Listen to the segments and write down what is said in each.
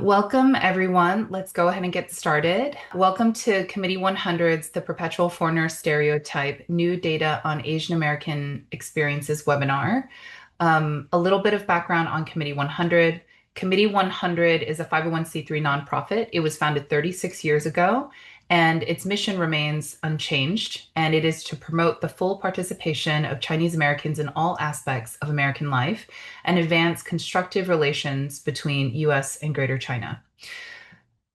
Welcome, everyone. Let's go ahead and get started. Welcome to Committee 100's The Perpetual Foreigner Stereotype New Data on Asian American Experiences webinar. A little bit of background on Committee 100. Committee 100 is a 501c3 nonprofit. It was founded 36 years ago, and its mission remains unchanged, and it is to promote the full participation of Chinese Americans in all aspects of American life and advance constructive relations between US and Greater China.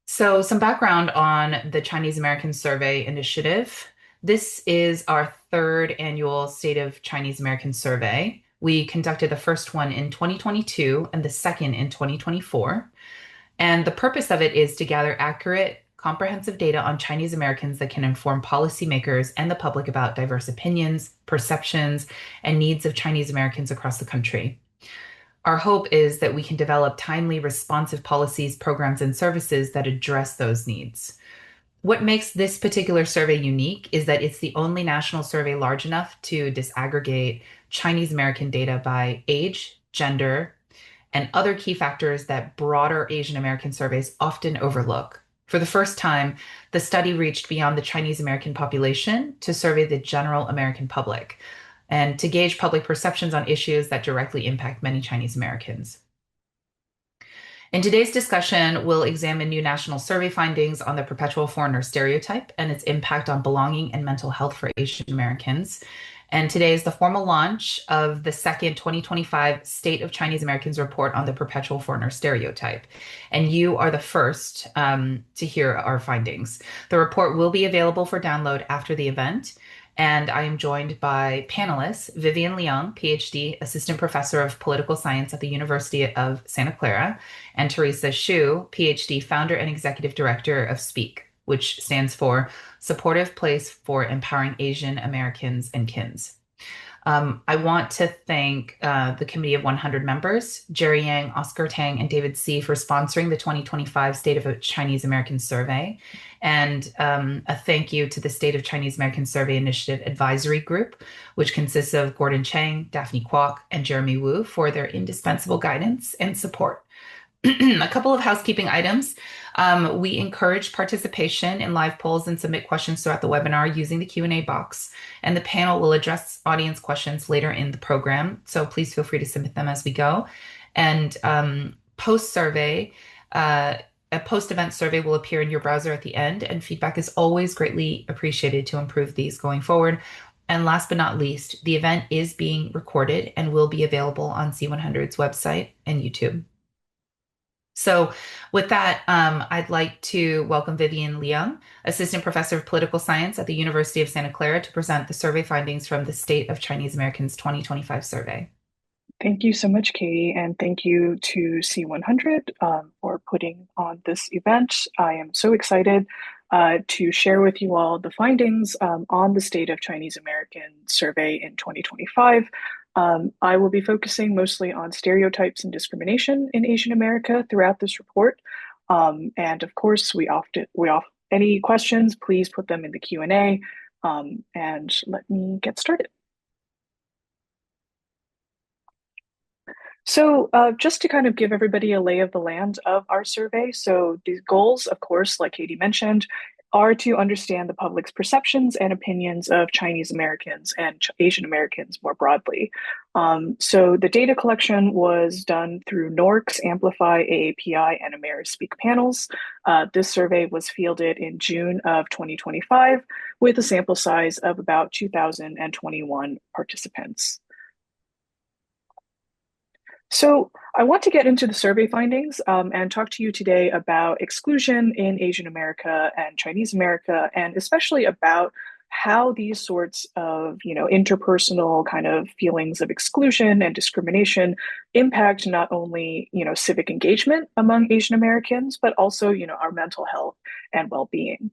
So, some background on the Chinese American Survey Initiative. This is our third annual State of Chinese American Survey. We conducted the first one in 2022 and the second in 2024. And the purpose of it is to gather accurate, comprehensive data on Chinese Americans that can inform policymakers and the public about diverse opinions, perceptions, and needs of Chinese Americans across the country. Our hope is that we can develop timely, responsive policies, programs, and services that address those needs. What makes this particular survey unique is that it's the only national survey large enough to disaggregate Chinese American data by age, gender, and other key factors that broader Asian American surveys often overlook. For the first time, the study reached beyond the Chinese American population to survey the general American public and to gauge public perceptions on issues that directly impact many Chinese Americans. In today's discussion, we'll examine new national survey findings on the perpetual foreigner stereotype and its impact on belonging and mental health for Asian Americans. And today is the formal launch of the second 2025 State of Chinese Americans report on the perpetual foreigner stereotype. And you are the first to hear our findings. The report will be available for download after the event. And I am joined by panelists, Vivien Leung, PhD, Assistant Professor of Political Science at the University of Santa Clara, and Teresa Hsu, PhD, Founder and Executive Director of SPEAK, which stands for Supportive Place for Empowering Asian Americans and Kins. I want to thank the Committee of 100 members, Jerry Yang, Oscar Tang, and David C. for sponsoring the 2025 State of Chinese American Survey. And a thank you to the State of Chinese American Survey Initiative Advisory Group, which consists of Gordon Chang, Daphne Kwok, and Jeremy Wu for their indispensable guidance and support. A couple of housekeeping items. We encourage participation in live polls and submit questions throughout the webinar using the Q&A box. And the panel will address audience questions later in the program. So please feel free to submit them as we go. And post-survey, a post-event survey will appear in your browser at the end. And feedback is always greatly appreciated to improve these going forward. And last but not least, the event is being recorded and will be available on C100's website and YouTube. So with that, I'd like to welcome Vivien Leung, Assistant Professor of Political Science at the University of Santa Clara, to present the survey findings from the State of Chinese Americans 2025 survey. Thank you so much, Katie, and thank you to C100 for putting on this event. I am so excited to share with you all the findings on the State of Chinese American survey in 2025. I will be focusing mostly on stereotypes and discrimination in Asian America throughout this report. And of course, any questions, please put them in the Q&A, and let me get started. So just to kind of give everybody a lay of the land of our survey. So the goals, of course, like Katie mentioned, are to understand the public's perceptions and opinions of Chinese Americans and Asian Americans more broadly. So the data collection was done through NORC's Amplify, AAPI, and Ameris Speak panels. This survey was fielded in June of 2025 with a sample size of about 2,021 participants. So I want to get into the survey findings and talk to you today about exclusion in Asian America and Chinese America, and especially about how these sorts of, interpersonal kind of feelings of exclusion and discrimination impact not only, civic engagement among Asian Americans, but also, our mental health and well-being.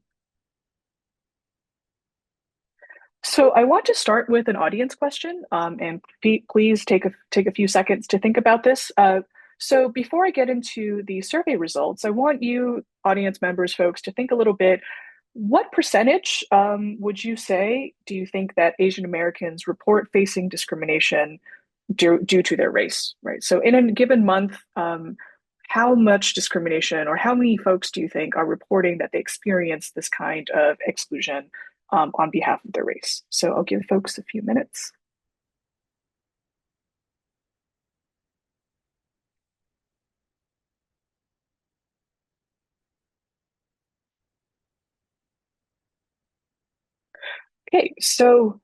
So I want to start with an audience question, and please take a few seconds to think about this. So before I get into the survey results, I want you, audience members, folks, to think a little bit. What percentage would you say do you think that Asian Americans report facing discrimination due to their race, right? So in a given month, how much discrimination or how many folks do you think are reporting that they experience this kind of exclusion on behalf of their race? So I'll give folks a few minutes. Okay, so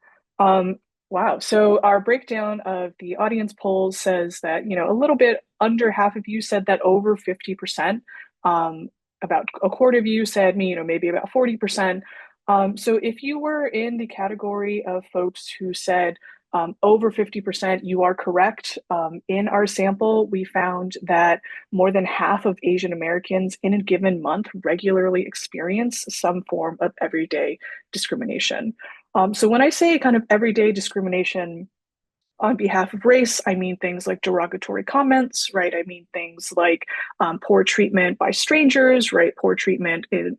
wow. So our breakdown of the audience polls says that, a little bit under half of you said that over 50%. About a quarter of you said maybe about 40%. So if you were in the category of folks who said over 50%, you are correct. In our sample, we found that more than half of Asian Americans in a given month regularly experience some form of everyday discrimination. So when I say kind of everyday discrimination on behalf of race, I mean things like derogatory comments, right? I mean things like poor treatment by strangers, right? Poor treatment in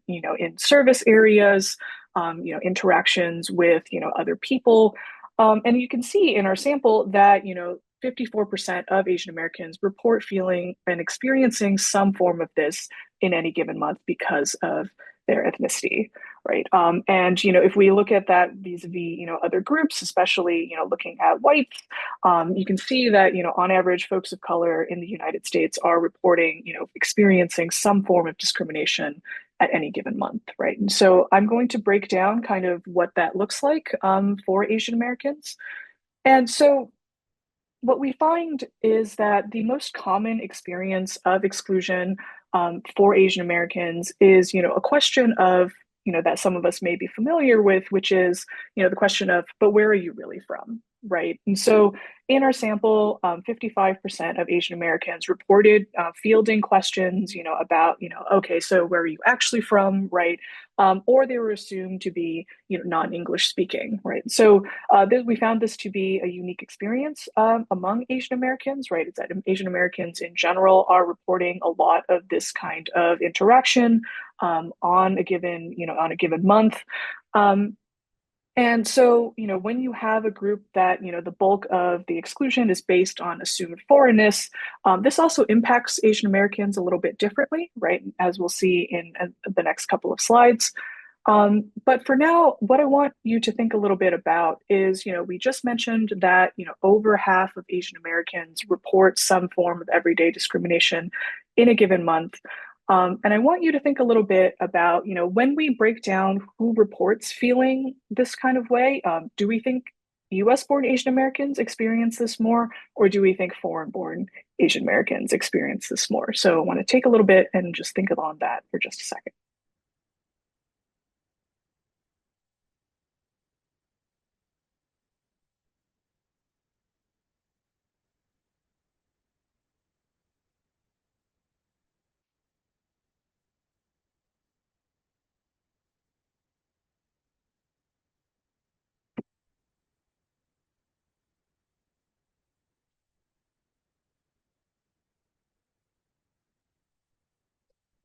service areas, interactions with other people, and you can see in our sample that 54% of Asian Americans report feeling and experiencing some form of this in any given month because of their ethnicity, right? And if we look at that vis-a-vis other groups, especially looking at whites, you can see that on average, folks of color in the United States are reporting experiencing some form of discrimination at any given month, right? And so I'm going to break down kind of what that looks like for Asian Americans. And so what we find is that the most common experience of exclusion for Asian Americans is, a question of, that some of us may be familiar with, which is, the question of, but where are you really from? Right. And so in our sample, 55% of Asian Americans reported fielding questions, about, okay, so where are you actually from? Right. Or they were assumed to be, non-English speaking. Right. So we found this to be a unique experience among Asian Americans, right? It's that Asian Americans in general are reporting a lot of this kind of interaction on a given month. And so, when you have a group that, the bulk of the exclusion is based on assumed foreignness, this also impacts Asian Americans a little bit differently, right? As we'll see in the next couple of slides. But for now, what I want you to think a little bit about is, we just mentioned that, over half of Asian Americans report some form of everyday discrimination in a given month. And I want you to think a little bit about, when we break down who reports feeling this kind of way, do we think US-born Asian Americans experience this more, or do we think foreign-born Asian Americans experience this more? So I want to take a little bit and just think on that for just a second.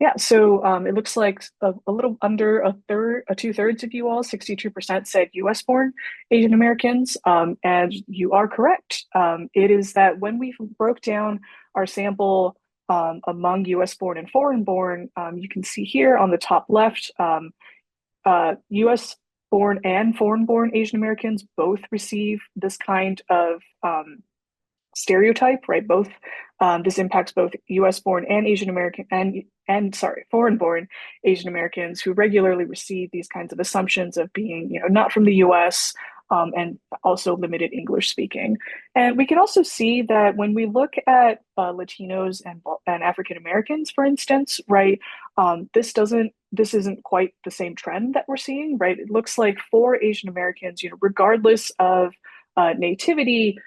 Yeah, so it looks like a little under a third, two-thirds of you all, 62% said US born Asian Americans. And you are correct. It is that when we broke down our sample among US born and foreign born, you can see here on the top left, US born and foreign born Asian Americans both receive this kind of stereotype, right? Both this impacts both U.S. born and Asian American and sorry, foreign born Asian Americans who regularly receive these kinds of assumptions of being, not from the U.S. And also limited English speaking. And we can also see that when we look at Latinos and African Americans, for instance, right, this isn't quite the same trend that we're seeing, right? It looks like for Asian Americans, regardless of nativity,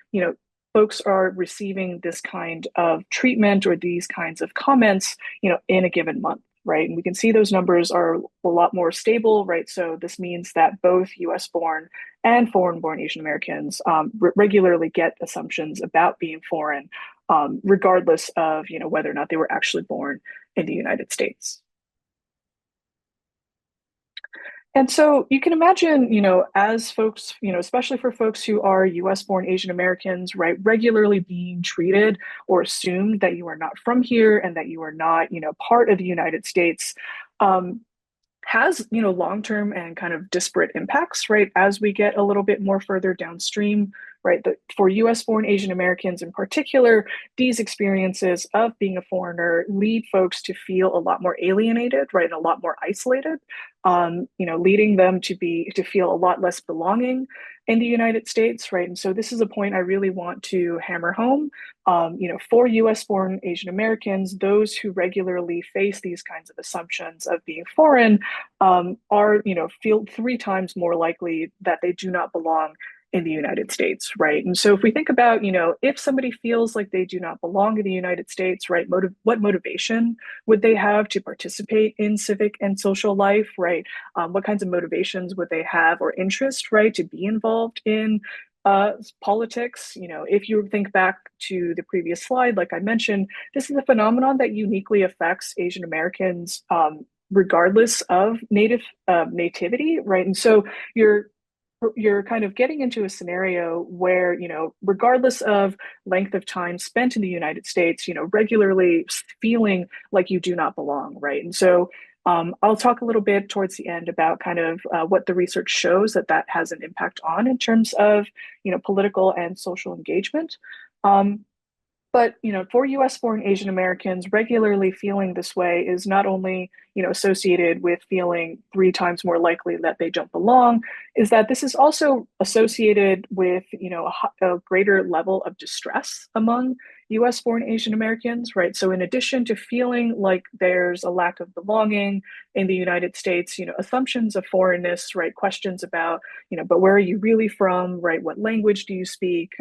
folks are receiving this kind of treatment or these kinds of comments, in a given month, right? And we can see those numbers are a lot more stable, right? So this means that both US born and foreign born Asian Americans regularly get assumptions about being foreign, regardless of, whether or not they were actually born in the United States. And so you can imagine, as folks, especially for folks who are US born Asian Americans, right, regularly being treated or assumed that you are not from here and that you are not, part of the United States. Um, has long-term and kind of disparate impacts, right, as we get a little bit more further downstream, right. For US born Asian Americans in particular, these experiences of being a foreigner lead folks to feel a lot more alienated, right, and a lot more isolated, leading them to feel a lot less belonging in the United States, right. And so this is a point I really want to hammer home. For US born Asian Americans, those who regularly face these kinds of assumptions of being foreign are, feel three times more likely that they do not belong in the United States, right? And so if we think about, if somebody feels like they do not belong in the United States, right, what motivation would they have to participate in civic and social life, right? What kinds of motivations would they have or interest, right, to be involved in politics? If you think back to the previous slide, like I mentioned, this is a phenomenon that uniquely affects Asian Americans, regardless of nativity, right? And so you're you're kind of getting into a scenario where, regardless of length of time spent in the United States, regularly feeling like you do not belong, right? And so I'll talk a little bit towards the end about kind of what the research shows that has an impact on in terms of, political and social engagement. Um, but for US born Asian Americans, regularly feeling this way is not only associated with feeling three times more likely that they don't belong, is that this is also associated with a greater level of distress among US born Asian Americans, right? So in addition to feeling like there's a lack of belonging in the United States, assumptions of foreignness, right? Questions about, but where are you really from, right? What language do you speak?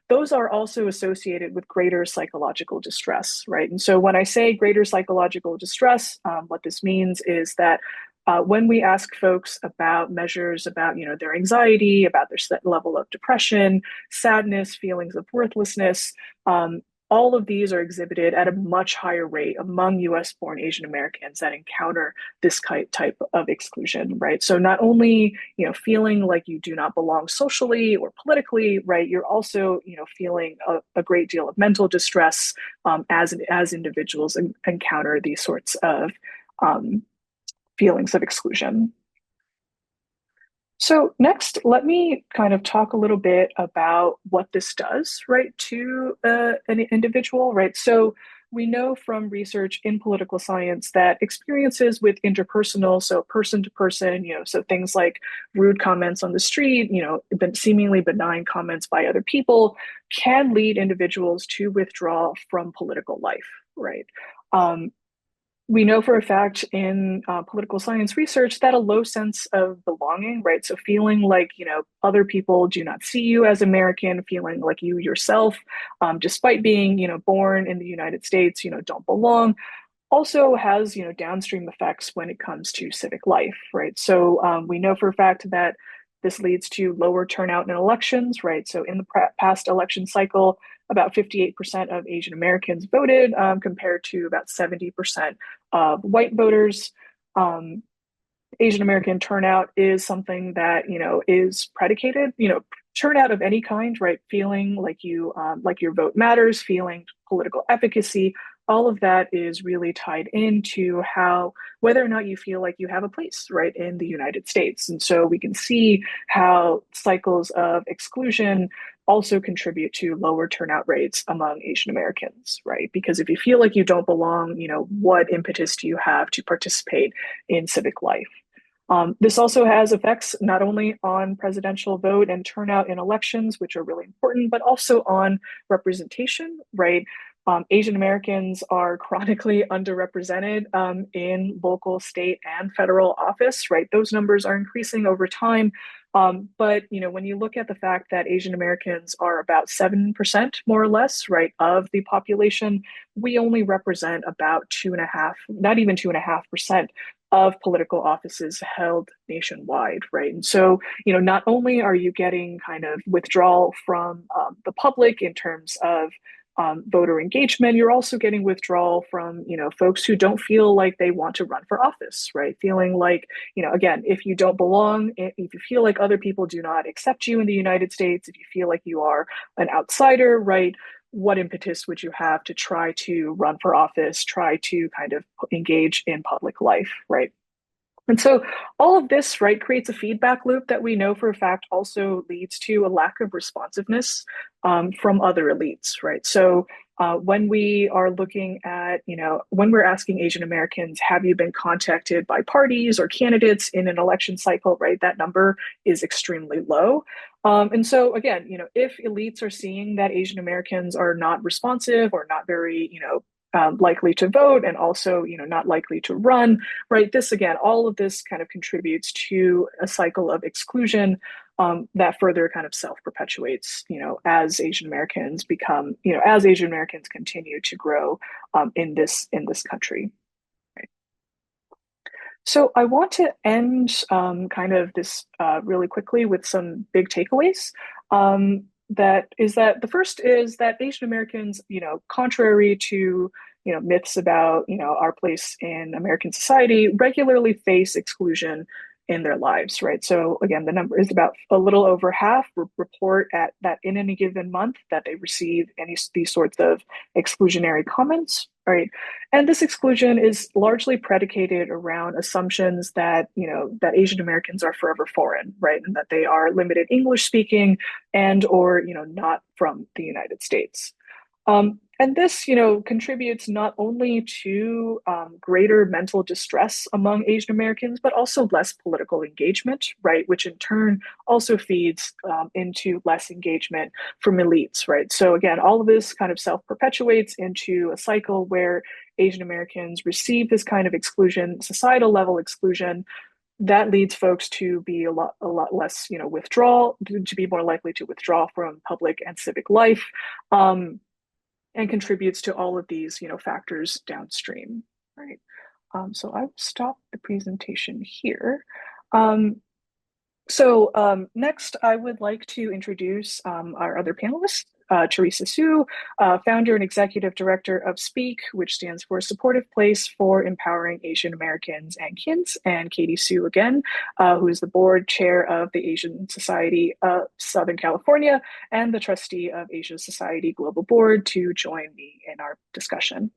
Those are also associated with greater psychological distress, right? And so when I say greater psychological distress, what this means is that when we ask folks about measures about, their anxiety, about their level of depression, sadness, feelings of worthlessness, all of these are exhibited at a much higher rate among US born Asian Americans that encounter this type of exclusion, right? So not only, feeling like you do not belong socially or politically, right, you're also, feeling a great deal of mental distress as individuals encounter these sorts of um, feelings of exclusion. So next, let me kind of talk a little bit about what this does, right, to an individual, right? So we know from research in political science that experiences with interpersonal, so person to person, so things like rude comments on the street, seemingly benign comments by other people, can lead individuals to withdraw from political life, right? Um, we know for a fact in political science research that a low sense of belonging, right? So feeling like, other people do not see you as American, feeling like you yourself, despite being, born in the United States, don't belong, also has, downstream effects when it comes to civic life, right? So we know for a fact that this leads to lower turnout in elections, right? So in the past election cycle, about 58% of Asian Americans voted, compared to about 70% of white voters. Um, Asian American turnout is something that is predicated, turnout of any kind, right? Feeling like like your vote matters, feeling political efficacy. All of that is really tied into how whether or not you feel like you have a place, right, in the United States. And so we can see how cycles of exclusion also contribute to lower turnout rates among Asian Americans, right? Because if you feel like you don't belong, what impetus do you have to participate in civic life? This also has effects not only on presidential vote and turnout in elections, which are really important, but also on representation, right? Asian Americans are chronically underrepresented in local, state, and federal office, right? Those numbers are increasing over time. But when you look at the fact that Asian Americans are about 7% more or less, right, of the population, we only represent about two and a half, not even 2.5% of political offices held nationwide, right? And so, not only are you getting kind of withdrawal from the public in terms of voter engagement. You're also getting withdrawal from, folks who don't feel like they want to run for office, right? Feeling like, again, if you don't belong, if you feel like other people do not accept you in the United States, if you feel like you are an outsider, right? What impetus would you have to try to run for office, try to kind of engage in public life, right? And so all of this, right, creates a feedback loop that we know for a fact also leads to a lack of responsiveness from other elites, right? So when we are looking at, when we're asking Asian Americans, have you been contacted by parties or candidates in an election cycle, right? That number is extremely low. And so again, if elites are seeing that Asian Americans are not responsive or not very, likely to vote and also, not likely to run, right? This again, all of this kind of contributes to a cycle of exclusion that further kind of self-perpetuates, as Asian Americans become, as Asian Americans continue to grow in this country. Right? So I want to end kind of this really quickly with some big takeaways. That the first is that Asian Americans, contrary to myths about our place in American society, regularly face exclusion in their lives, right? So again, the number is about a little over half report at that in any given month that they receive these sorts of exclusionary comments, right? And this exclusion is largely predicated around assumptions that that Asian Americans are forever foreign, right, and that they are limited English speaking and or not from the United States. And this, contributes not only to greater mental distress among Asian Americans, but also less political engagement, right? Which in turn also feeds into less engagement from elites, right? So again, all of this kind of self-perpetuates into a cycle where Asian Americans receive this kind of exclusion, societal level exclusion, that leads folks to be a lot less, withdrawal, to be more likely to withdraw from public and civic life. And contributes to all of these, factors downstream, right? So I will stop the presentation here. Next, I would like to introduce our other panelists. Teresa Hsu, founder and executive director of SPEAK, which stands for Supportive Place for Empowering Asian Americans and Kids, and Katie Soo again, who is the board chair of the Asian Society of Southern California and the trustee of Asia Society Global Board, to join me in our discussion.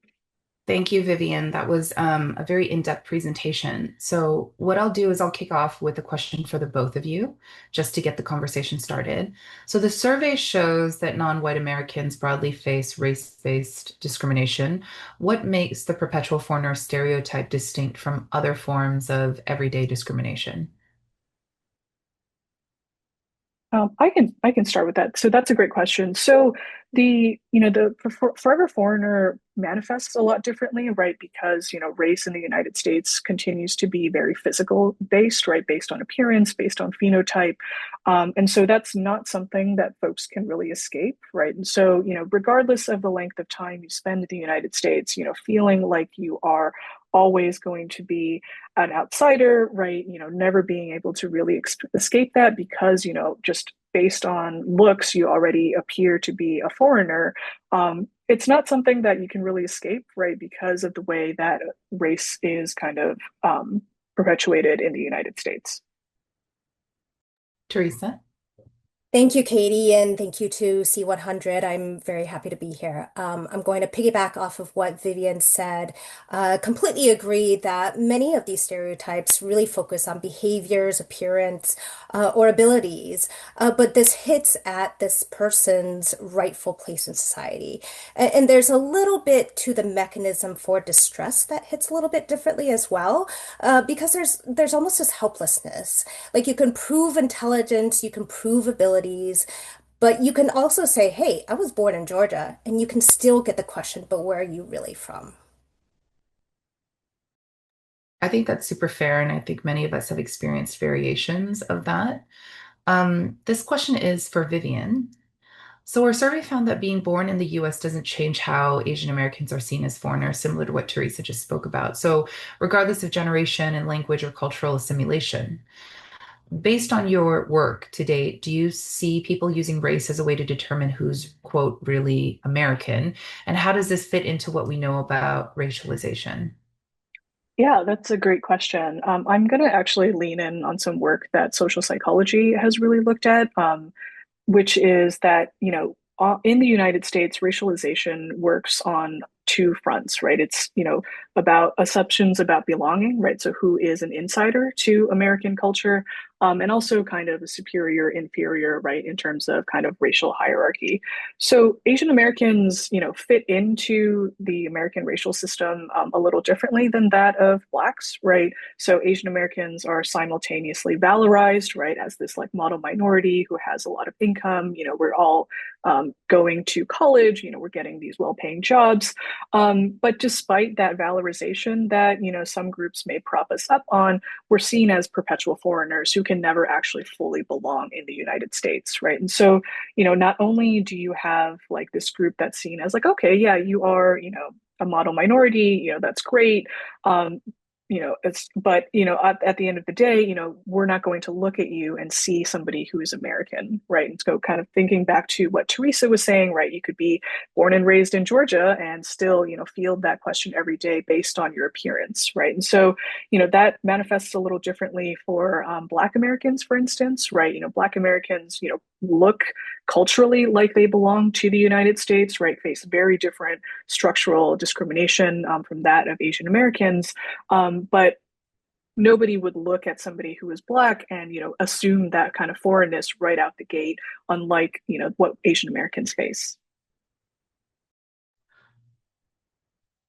Thank you, Vivien. That was a very in-depth presentation. So what I'll do is I'll kick off with a question for the both of you, just to get the conversation started. So the survey shows that non-white Americans broadly face race-based discrimination. What makes the perpetual foreigner stereotype distinct from other forms of everyday discrimination? I can start with that. So that's a great question. So the forever foreigner manifests a lot differently, right? Because race in the United States continues to be very physical based, right? Based on appearance, based on phenotype, and so that's not something that folks can really escape, right? And so regardless of the length of time you spend in the United States, feeling like you are always going to be an outsider, right? Never being able to really escape that because, just based on looks, you already appear to be a foreigner. It's not something that you can really escape, right? Because of the way that race is kind of perpetuated in the United States. Teresa? Thank you, Katie, and thank you to C100. I'm very happy to be here. I'm going to piggyback off of what Vivien said. Completely agree that many of these stereotypes really focus on behaviors, appearance, or abilities, but this hits at this person's rightful place in society. And there's a little bit to the mechanism for distress that hits a little bit differently as well, because there's almost this helplessness. Like you can prove intelligence, you can prove ability, but you can also say, hey, I was born in Georgia, and you can still get the question, but where are you really from? I think that's super fair, and I think many of us have experienced variations of that. This question is for Vivien. So our survey found that being born in the US doesn't change how Asian Americans are seen as foreigners, similar to what Teresa just spoke about. So regardless of generation and language or cultural assimilation. Based on your work to date, do you see people using race as a way to determine who's, quote, really American? And how does this fit into what we know about racialization? Yeah, that's a great question. I'm going to actually lean in on some work that social psychology has really looked at. Which is that, in the United States, racialization works on two fronts, right? It's, about assumptions about belonging, right? So who is an insider to American culture, and also kind of a superior, inferior, right, in terms of kind of racial hierarchy. So Asian Americans, fit into the American racial system a little differently than that of Blacks, right? So Asian Americans are simultaneously valorized, right, as this like model minority who has a lot of income. We're all going to college. We're getting these well-paying jobs. But despite that valorization that some groups may prop us up on, we're seen as perpetual foreigners who can never actually fully belong in the United States, right? And so, not only do you have like this group that's seen as like, okay, yeah, you are, a model minority, that's great. Um, but at the end of the day, we're not going to look at you and see somebody who is American, right? And so kind of thinking back to what Teresa was saying, right? You could be born and raised in Georgia and still, field that question every day based on your appearance, right? And so, that manifests a little differently for Black Americans, for instance, right? Black Americans, look culturally like they belong to the United States, right? Face very different structural discrimination from that of Asian Americans. But nobody would look at somebody who is Black and assume that kind of foreignness right out the gate, unlike what Asian Americans face.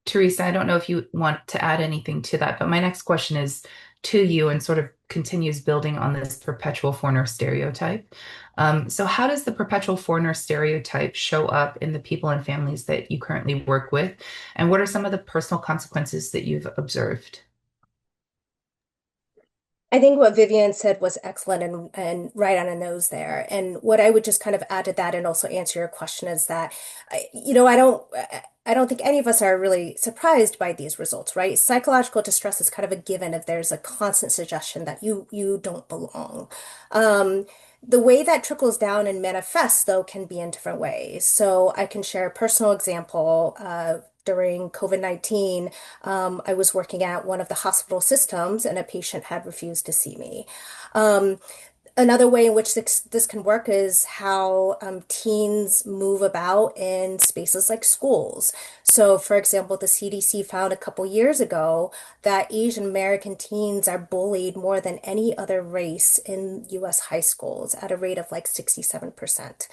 Teresa, I don't know if you want to add anything to that, but my next question is to you and sort of continues building on this perpetual foreigner stereotype. So, how does the perpetual foreigner stereotype show up in the people and families that you currently work with? And what are some of the personal consequences that you've observed? I think what Vivian said was excellent and right on the nose there. And what I would just kind of add to that and also answer your question is that, I don't think any of us are really surprised by these results, right? Psychological distress is kind of a given if there's a constant suggestion that you don't belong. The way that trickles down and manifests, though, can be in different ways. So I can share a personal example. During COVID-19, I was working at one of the hospital systems and a patient had refused to see me. Um, Another way in which this can work is how teens move about in spaces like schools. So, for example, the CDC found a couple years ago that Asian American teens are bullied more than any other race in US high schools at a rate of like 67%.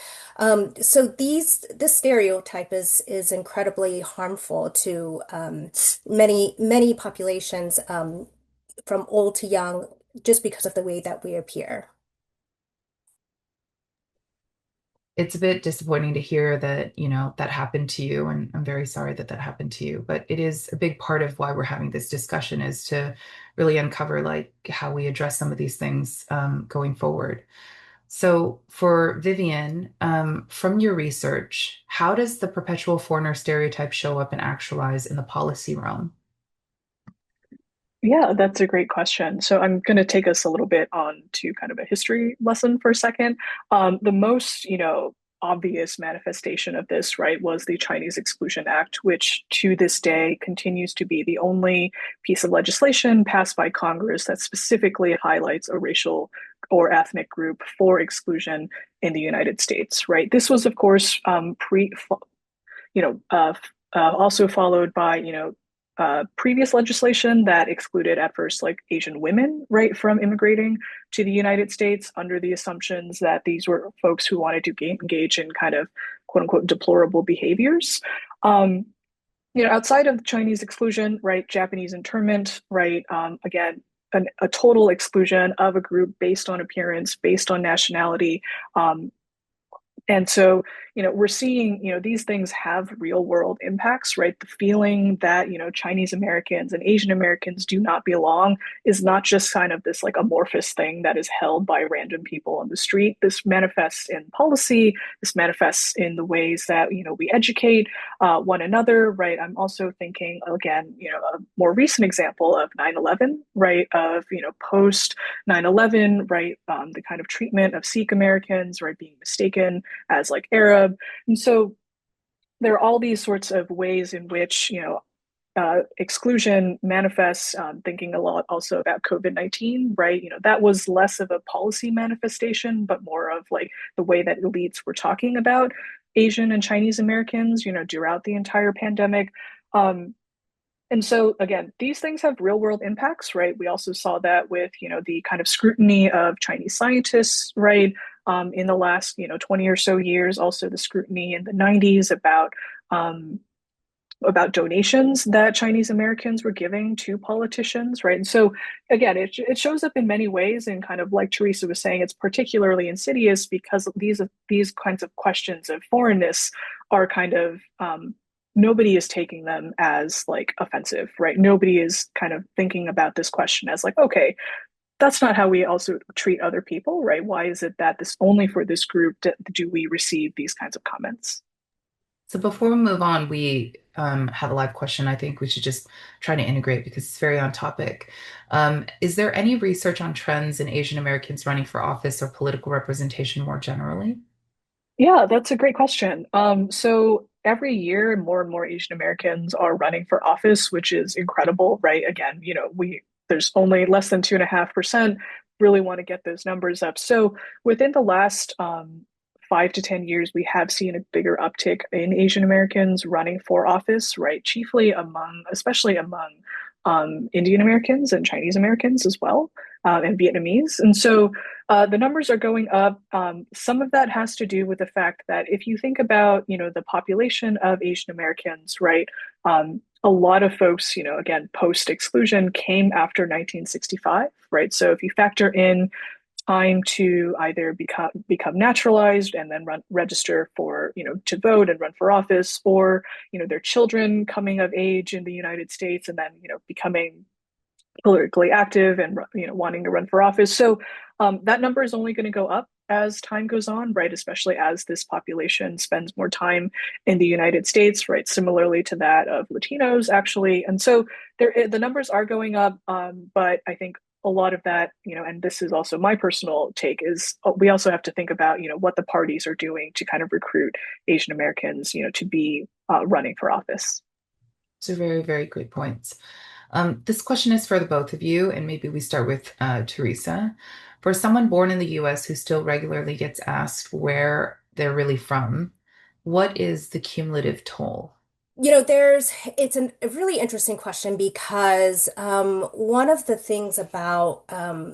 So this stereotype is incredibly harmful to many populations, from old to young, just because of the way that we appear. It's a bit disappointing to hear that, that happened to you, and I'm very sorry that that happened to you. But it is a big part of why we're having this discussion is to really uncover like how we address some of these things going forward. So for Vivian, from your research, how does the perpetual foreigner stereotype show up and actualize in the policy realm? Yeah, that's a great question. So I'm going to take us a little bit on to kind of a history lesson for a second. The most, obvious manifestation of this, right, was the Chinese Exclusion Act, which to this day continues to be the only piece of legislation passed by Congress that specifically highlights a racial or ethnic group for exclusion in the United States, right? This was, of course, you know, uh, also followed by, previous legislation that excluded at first like Asian women, right, from immigrating to the United States under the assumptions that these were folks who wanted to engage in kind of quote unquote deplorable behaviors. Um, Outside of Chinese exclusion, right, Japanese internment, right, again, a total exclusion of a group based on appearance, based on nationality, and so, we're seeing, these things have real world impacts, right? The feeling that, Chinese Americans and Asian Americans do not belong is not just kind of this like amorphous thing that is held by random people on the street. This manifests in policy. This manifests in the ways that, we educate one another, right? I'm also thinking, again, a more recent example of 9/11, right? Of, post 9/11, right? The kind of treatment of Sikh Americans, right? Being mistaken as like Arab. And so there are all these sorts of ways in which, exclusion manifests, thinking a lot also about COVID-19, right? That was less of a policy manifestation, but more of like the way that elites were talking about Asian and Chinese Americans, throughout the entire pandemic. And so again, these things have real world impacts, right? We also saw that with, the kind of scrutiny of Chinese scientists, right? In the last, 20 or so years, also the scrutiny in the 90s about donations that Chinese Americans were giving to politicians, right? And so again, it shows up in many ways, and kind of like Teresa was saying, it's particularly insidious because these kinds of questions of foreignness are kind of nobody is taking them as like offensive, right? Nobody is kind of thinking about this question as like, okay, that's not how we also treat other people, right? Why is it that this only for this group do we receive these kinds of comments? So before we move on, we have a live question I think we should just try to integrate because it's very on topic. Is there any research on trends in Asian Americans running for office or political representation more generally? Yeah, that's a great question. So every year, more and more Asian Americans are running for office, which is incredible, right? Again, there's only less than 2.5%. Really want to get those numbers up. So within the last 5 to 10 years, we have seen a bigger uptick in Asian Americans running for office, right? Chiefly especially among Indian Americans and Chinese Americans as well, and Vietnamese. And so the numbers are going up. Some of that has to do with the fact that if you think about, the population of Asian Americans, right? A lot of folks, again, post exclusion came after 1965, right? So if you factor in time to either become naturalized and then register for, to vote and run for office, or, their children coming of age in the United States and then, becoming politically active and, wanting to run for office. So that number is only going to go up as time goes on, right? Especially as this population spends more time in the United States, right? Similarly to that of Latinos, actually. And so the numbers are going up, but I think a lot of that, and this is also my personal take, is we also have to think about, what the parties are doing to kind of recruit Asian Americans, to be running for office. So very, very good points. This question is for the both of you, and maybe we start with Teresa. For someone born in the US who still regularly gets asked where they're really from, what is the cumulative toll? It's a really interesting question because one of the things about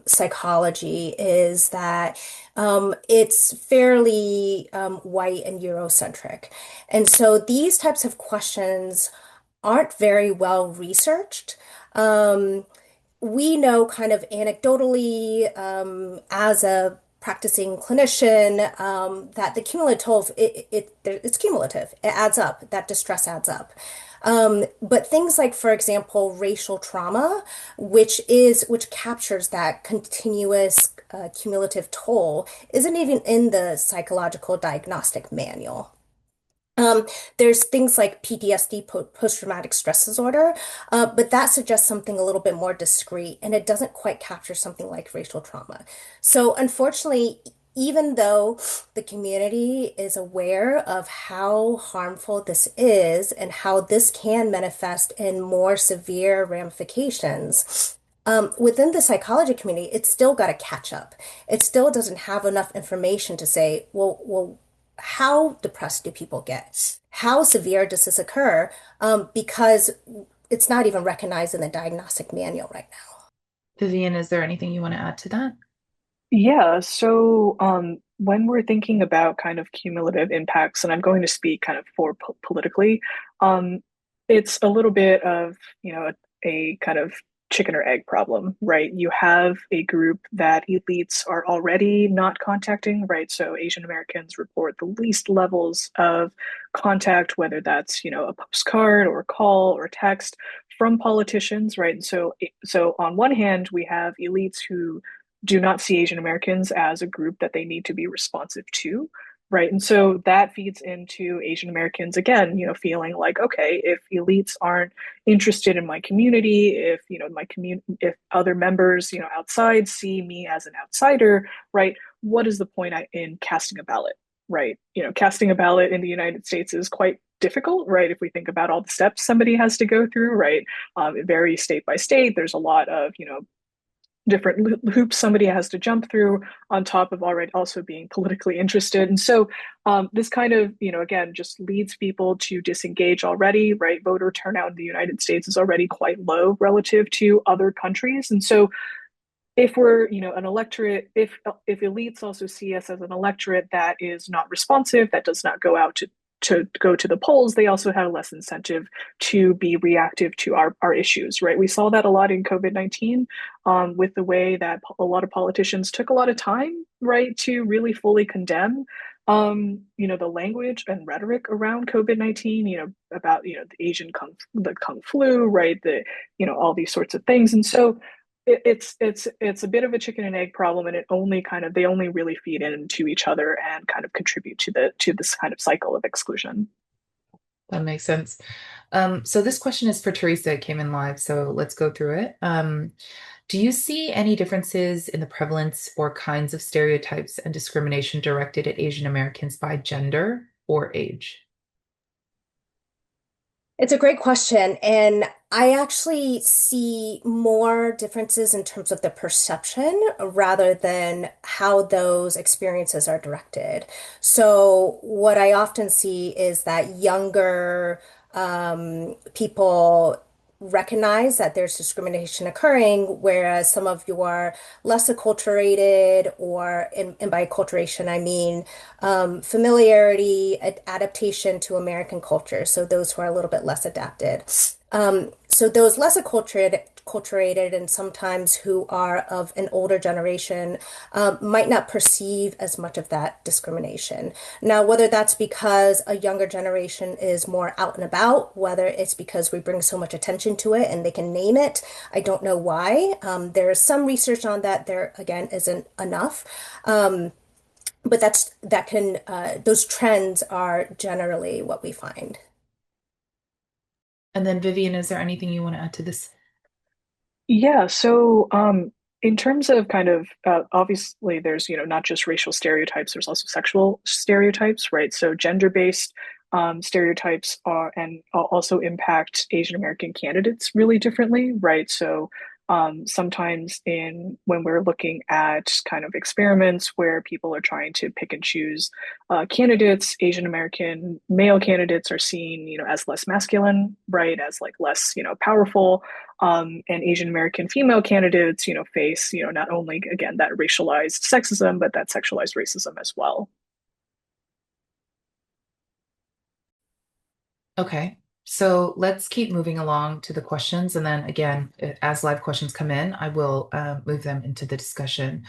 psychology is that it's fairly white and Eurocentric. And so these types of questions aren't very well researched. Um, we know kind of anecdotally, as a practicing clinician, that the cumulative toll, it's cumulative. It adds up. That distress adds up. But things like, for example, racial trauma, which captures that continuous cumulative toll, isn't even in the psychological diagnostic manual. Um, there's things like PTSD, post-traumatic stress disorder, but that suggests something a little bit more discrete, and it doesn't quite capture something like racial trauma. So, unfortunately, even though the community is aware of how harmful this is and how this can manifest in more severe ramifications, within the psychology community, it's still got to catch up. It still doesn't have enough information to say, well, how depressed do people get? How severe does this occur? Because it's not even recognized in the diagnostic manual right now. Vivien, is there anything you want to add to that? Yeah, so when we're thinking about kind of cumulative impacts, and I'm going to speak kind of for politically, it's a little bit of, a kind of chicken or egg problem, right? You have a group that elites are already not contacting, right? So Asian Americans report the least levels of contact, whether that's, a postcard or a call or text from politicians, right? And so on one hand, we have elites who do not see Asian Americans as a group that they need to be responsive to, right? And so that feeds into Asian Americans again, feeling like, okay, if elites aren't interested in my community, if my community, if other members, outside see me as an outsider, right? What is the point in casting a ballot, right? Casting a ballot in the United States is quite difficult, right? If we think about all the steps somebody has to go through, right? It varies state by state. There's a lot of, different hoops somebody has to jump through on top of already also being politically interested. And so this kind of, again, just leads people to disengage already, right? Voter turnout in the United States is already quite low relative to other countries. And so if we're, an electorate, if elites also see us as an electorate that is not responsive, that does not go out to go to the polls, they also have less incentive to be reactive to our issues, right? We saw that a lot in COVID-19 with the way that a lot of politicians took a lot of time, right, to really fully condemn, the language and rhetoric around COVID-19, about, the the Kung flu, right, all these sorts of things. And so it's a bit of a chicken and egg problem, and they only really feed into each other and kind of contribute to this kind of cycle of exclusion. That makes sense. So this question is for Teresa. It came in live, so let's go through it. Do you see any differences in the prevalence or kinds of stereotypes and discrimination directed at Asian Americans by gender or age? It's a great question. And I actually see more differences in terms of the perception rather than how those experiences are directed. So, what I often see is that younger people recognize that there's discrimination occurring, whereas some of your less acculturated, and by acculturation, I mean familiarity, adaptation to American culture. So those who are a little bit less adapted. So those less acculturated and sometimes who are of an older generation might not perceive as much of that discrimination. Now, whether that's because a younger generation is more out and about, whether it's because we bring so much attention to it and they can name it, I don't know why. There is some research on that. There again isn't enough. But those trends are generally what we find. And then Vivien, is there anything you want to add to this? Yeah, so in terms of kind of obviously there's not just racial stereotypes, there's also sexual stereotypes, right? So gender-based stereotypes are and also impact Asian American candidates really differently, right? So sometimes when we're looking at kind of experiments where people are trying to pick and choose candidates, Asian American male candidates are seen, as less masculine, right, as like less, powerful, and Asian American female candidates, face, not only again that racialized sexism, but that sexualized racism as well. Okay. So let's keep moving along to the questions. And then again, as live questions come in, I will move them into the discussion.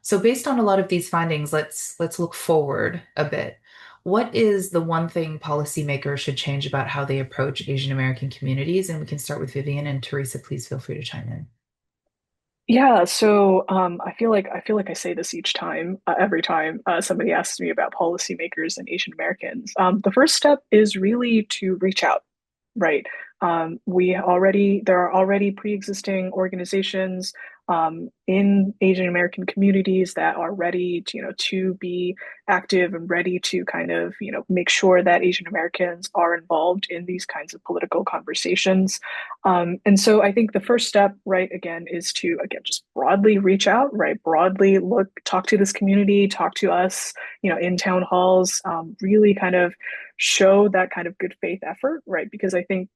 So based on a lot of these findings, let's look forward a bit. What is the one thing policymakers should change about how they approach Asian American communities? And we can start with Vivien, and Teresa, please feel free to chime in. Yeah, so I feel like I say this each time, every time somebody asks me about policymakers and Asian Americans. The first step is really to reach out, right? There are already pre-existing organizations in Asian American communities that are ready to, to be active and ready to kind of, make sure that Asian Americans are involved in these kinds of political conversations. And so I think the first step, right, again, is to, again, just broadly reach out, right? Broadly talk to this community, talk to us, in town halls, really kind of show that kind of good faith effort, right? Because I think,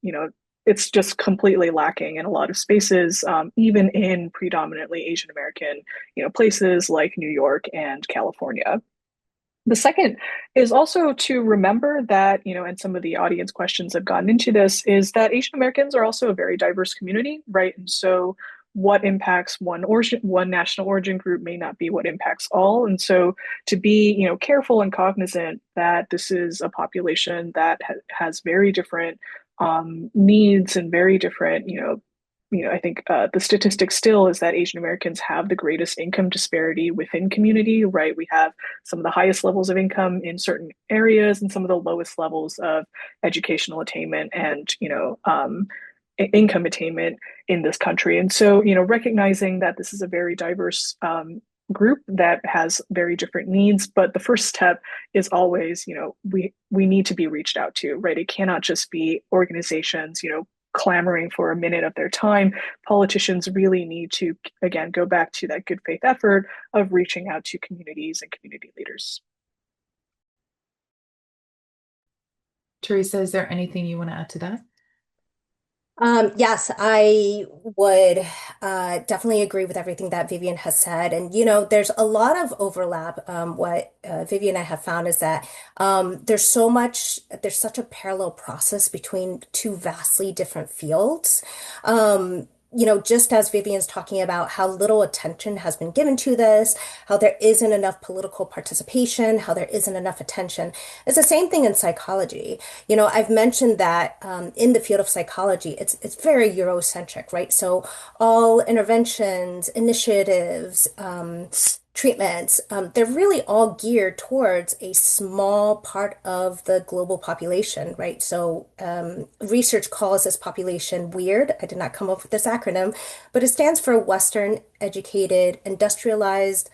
it's just completely lacking in a lot of spaces, even in predominantly Asian American, places like New York and California. The second is also to remember that, and some of the audience questions have gotten into this, is that Asian Americans are also a very diverse community, right? And so what impacts one national origin group may not be what impacts all. And so to be, careful and cognizant that this is a population that has very different needs and very different, I think the statistic still is that Asian Americans have the greatest income disparity within community, right? We have some of the highest levels of income in certain areas and some of the lowest levels of educational attainment and, income attainment in this country. And so, recognizing that this is a very diverse group that has very different needs, but the first step is always, we need to be reached out to, right? It cannot just be organizations, clamoring for a minute of their time. Politicians really need to, again, go back to that good faith effort of reaching out to communities and community leaders. Teresa, is there anything you want to add to that? Yes, I would definitely agree with everything that Vivian has said. And, there's a lot of overlap. What Vivian and I have found is that there's such a parallel process between two vastly different fields. Just as Vivian's talking about how little attention has been given to this, how there isn't enough political participation, how there isn't enough attention. It's the same thing in psychology. I've mentioned that in the field of psychology, it's very Eurocentric, right? So all interventions, initiatives, treatments, they're really all geared towards a small part of the global population, right? So research calls this population weird. I did not come up with this acronym, but it stands for Western, educated, industrialized,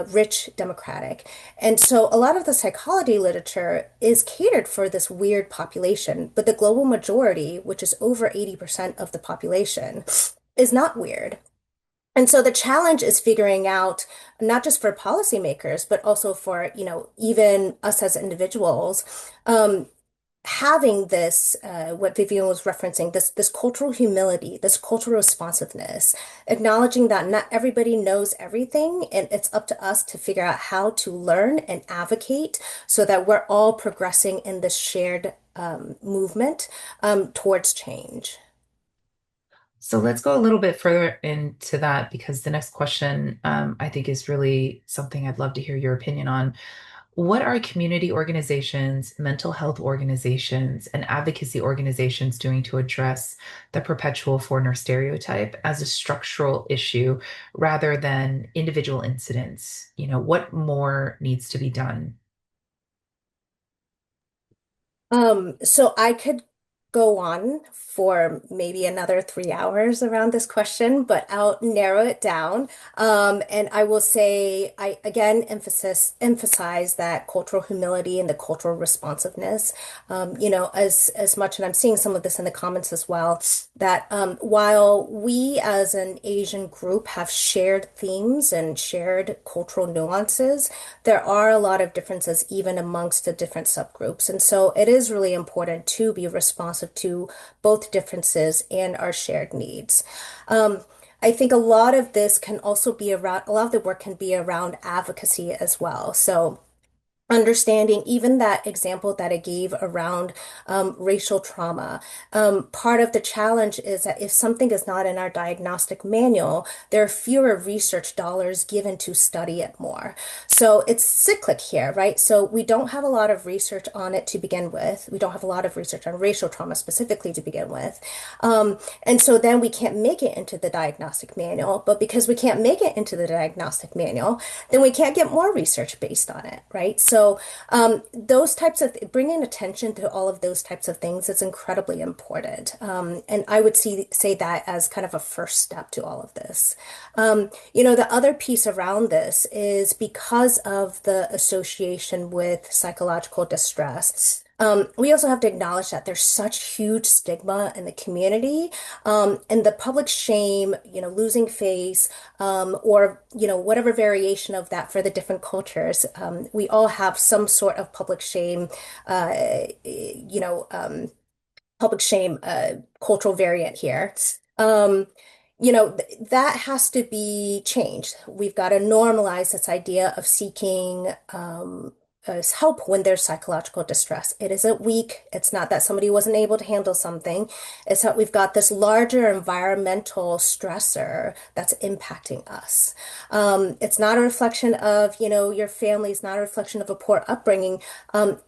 rich, democratic. And so a lot of the psychology literature is catered for this weird population, but the global majority, which is over 80% of the population, is not weird. And so the challenge is figuring out, not just for policymakers, but also for, even us as individuals, um, having this, what Vivian was referencing, this cultural humility, this cultural responsiveness, acknowledging that not everybody knows everything, and it's up to us to figure out how to learn and advocate so that we're all progressing in this shared movement towards change. So let's go a little bit further into that because the next question, I think, is really something I'd love to hear your opinion on. What are community organizations, mental health organizations, and advocacy organizations doing to address the perpetual foreigner stereotype as a structural issue rather than individual incidents? What more needs to be done? So I could go on for maybe another 3 hours around this question, but I'll narrow it down. And I will say, I again emphasize that cultural humility and the cultural responsiveness. As much, and I'm seeing some of this in the comments as well, that while we as an Asian group have shared themes and shared cultural nuances, there are a lot of differences even amongst the different subgroups. And so it is really important to be responsive to both differences and our shared needs. Um, I think a lot of this can also be around, a lot of the work can be around advocacy as well. So understanding even that example that I gave around racial trauma. Part of the challenge is that if something is not in our diagnostic manual, there are fewer research dollars given to study it more. So it's cyclic here, right? So we don't have a lot of research on it to begin with. We don't have a lot of research on racial trauma specifically to begin with. And so then we can't make it into the diagnostic manual. But because we can't make it into the diagnostic manual, then we can't get more research based on it, right? So those types of bringing attention to all of those types of things is incredibly important. And I would say that as kind of a first step to all of this. The other piece around this is because of the association with psychological distress. We also have to acknowledge that there's such huge stigma in the community, and the public shame, losing face, or, whatever variation of that for the different cultures. We all have some sort of public shame, cultural variant here. Um, that has to be changed. We've got to normalize this idea of seeking help when there's psychological distress. It isn't weak. It's not that somebody wasn't able to handle something. It's that we've got this larger environmental stressor that's impacting us. It's not a reflection of, your family. It's not a reflection of a poor upbringing.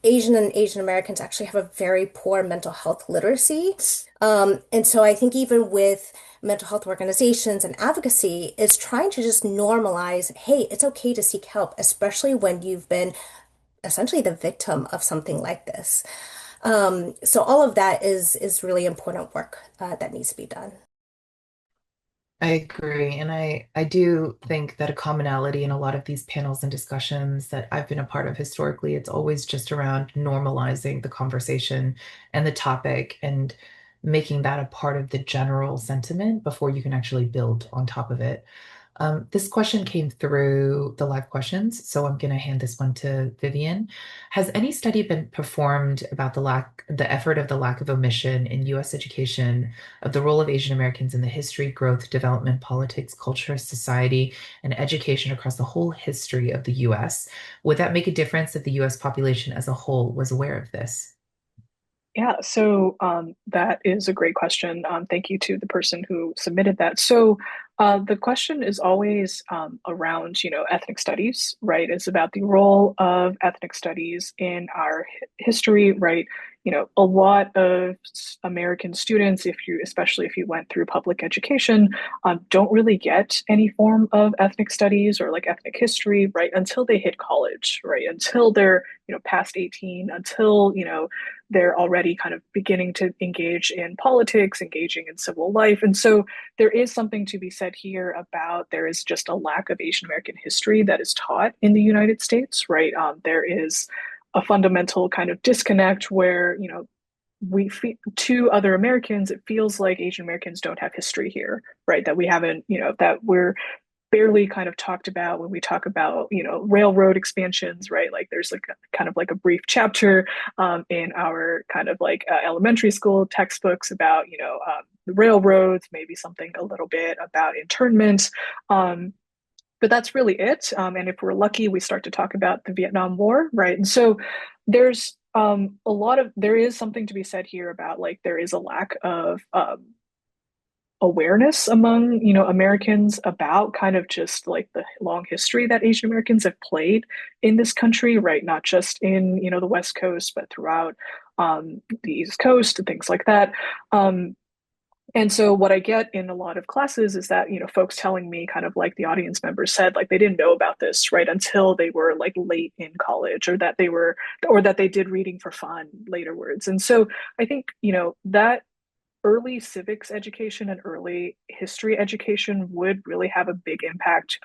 Asian and Asian Americans actually have a very poor mental health literacy. And so I think even with mental health organizations and advocacy is trying to just normalize, hey, it's okay to seek help, especially when you've been essentially the victim of something like this. So all of that is really important work that needs to be done. I agree. And I do think that a commonality in a lot of these panels and discussions that I've been a part of historically, it's always just around normalizing the conversation and the topic and making that a part of the general sentiment before you can actually build on top of it. This question came through the live questions, so I'm going to hand this one to Vivian. Has any study been performed about the effort of the lack of omission in U.S. education of the role of Asian Americans in the history, growth, development, politics, culture, society, and education across the whole history of the U.S.? Would that make a difference if the U.S. population as a whole was aware of this? Yeah, so that is a great question. Thank you to the person who submitted that. So the question is always around, ethnic studies, right? It's about the role of ethnic studies in our history, right? A lot of American students, especially if you went through public education, don't really get any form of ethnic studies or like ethnic history, right? Until they hit college, right? Until they're, past 18, until, they're already kind of beginning to engage in politics, engaging in civil life. And so there is something to be said here about there is just a lack of Asian American history that is taught in the United States, right? There is a fundamental kind of disconnect where, to other Americans, it feels like Asian Americans don't have history here, right? That we haven't, that we're barely kind of talked about when we talk about railroad expansions, right? Like there's like kind of like a brief chapter in our kind of like elementary school textbooks about the railroads, maybe something a little bit about internment, but that's really it. And if we're lucky, we start to talk about the Vietnam War, right? And so there's there is something to be said here about like there is a lack of awareness among Americans about kind of just like the long history that Asian Americans have played in this country, right? Not just in the West Coast, but throughout the East Coast and things like that. And so what I get in a lot of classes is that folks telling me kind of like the audience members said like they didn't know about this right until they were like late in college or that they did reading for fun laterwards. And so I think that early civics education and early history education would really have a big impact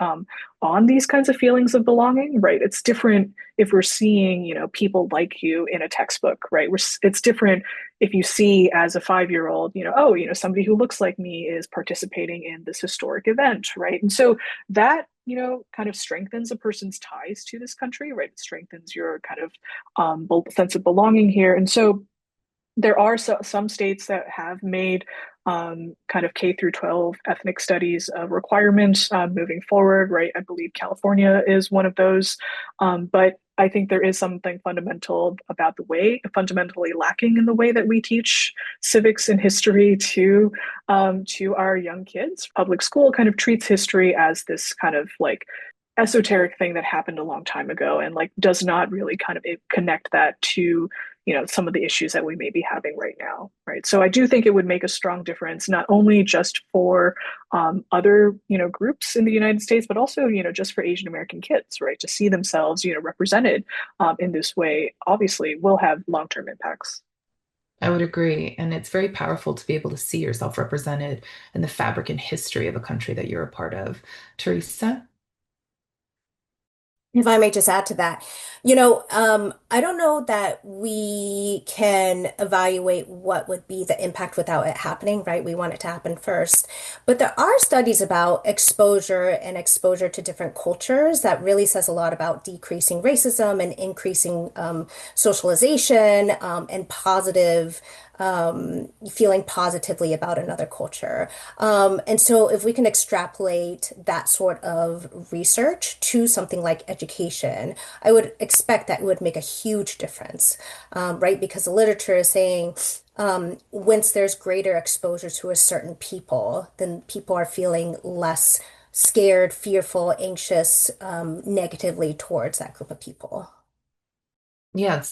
on these kinds of feelings of belonging, right? It's different if we're seeing, people like you in a textbook, right? It's different if you see as a 5-year-old, oh, somebody who looks like me is participating in this historic event, right? And so that kind of strengthens a person's ties to this country, right? It strengthens your kind of sense of belonging here. And so there are some states that have made kind of K through 12 ethnic studies a requirement moving forward, right? I believe California is one of those. But I think there is something fundamentally lacking in the way that we teach civics and history to our young kids. Public school kind of treats history as this kind of like esoteric thing that happened a long time ago and like does not really kind of connect that to some of the issues that we may be having right now, right? So I do think it would make a strong difference, not only just for other groups in the United States, but also just for Asian American kids, right? To see themselves represented in this way, obviously, will have long-term impacts. I would agree. And it's very powerful to be able to see yourself represented in the fabric and history of a country that you're a part of. Teresa? If I may just add to that, I don't know that we can evaluate what would be the impact without it happening, right? We want it to happen first. But there are studies about exposure and exposure to different cultures that really says a lot about decreasing racism and increasing socialization and positive feeling positively about another culture. And so if we can extrapolate that sort of research to something like education, I would expect that it would make a huge difference, right? Because the literature is saying once there's greater exposure to a certain people, then people are feeling less scared, fearful, anxious, negatively towards that group of people. Yeah,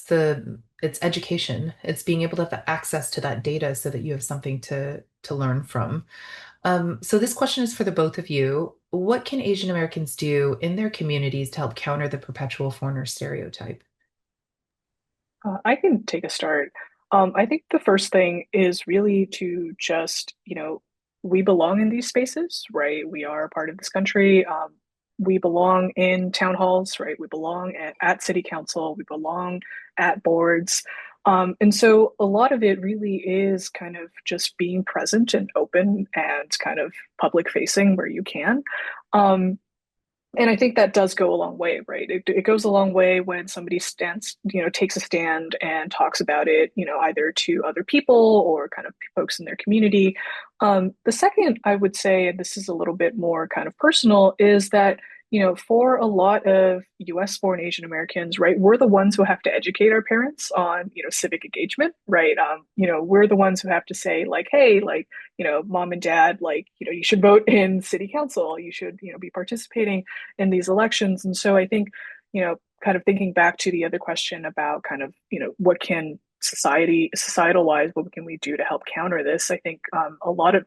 it's education. It's being able to have access to that data so that you have something to learn from. So this question is for the both of you. What can Asian Americans do in their communities to help counter the perpetual foreigner stereotype? I can take a start. I think the first thing is really to just, we belong in these spaces, right? We are a part of this country. We belong in town halls, right? We belong at city council. We belong at boards. And so a lot of it really is kind of just being present and open and kind of public facing where you can. Um, and I think that does go a long way, right? It goes a long way when somebody stands, takes a stand and talks about it, either to other people or kind of folks in their community. The second, I would say, and this is a little bit more kind of personal, is that, for a lot of US born Asian Americans, right, we're the ones who have to educate our parents on, civic engagement, right? We're the ones who have to say, like, hey, like, mom and dad, like, you should vote in city council, you should, be participating in these elections. And so I think, kind of thinking back to the other question about kind of, what can societal wise, what can we do to help counter this? I think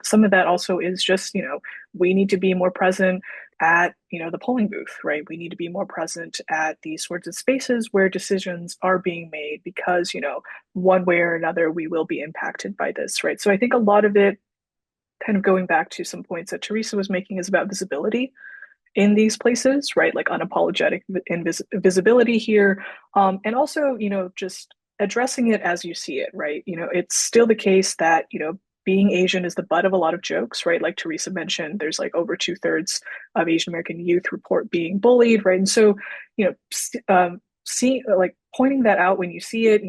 some of that also is just, we need to be more present at, the polling booth, right? We need to be more present at these sorts of spaces where decisions are being made because, one way or another, we will be impacted by this, right? So I think a lot of it, kind of going back to some points that Teresa was making, is about visibility in these places, right? Like unapologetic visibility here. And also, just addressing it as you see it, right? It's still the case that, being Asian is the butt of a lot of jokes, right? Like Teresa mentioned, there's like over two-thirds of Asian American youth report being bullied, right? And so, see, like pointing that out when you see it,